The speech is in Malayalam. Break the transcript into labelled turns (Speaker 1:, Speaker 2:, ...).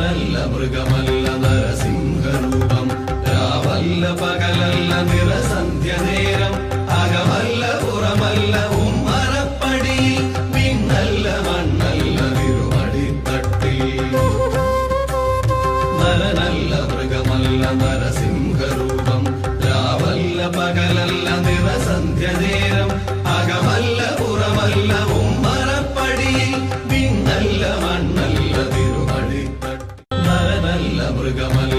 Speaker 1: നരനല്ല മൃഗമല്ല നരസിംഹരൂപം രാവല്ല പകലല്ല നിറസന്ധ്യ നേരം അകമല്ല പുറമല്ല ഉമ്മറപ്പടി വിണ്ണല്ല മണ്ണല്ല തിരുമടിത്തട്ടിൽ നരനല്ല മൃഗമല്ല നരസിംഹരൂപം രാവല്ല പകലല്ല നിറസന്ധ്യ നേരം അകമല്ല പുറമല്ല ഉമ്മറപ്പടി വിണ്ണല്ല മണ്ണല്ല തിരുമടിത്തട്ടിൽ നരനല്ല മൃഗമല്ല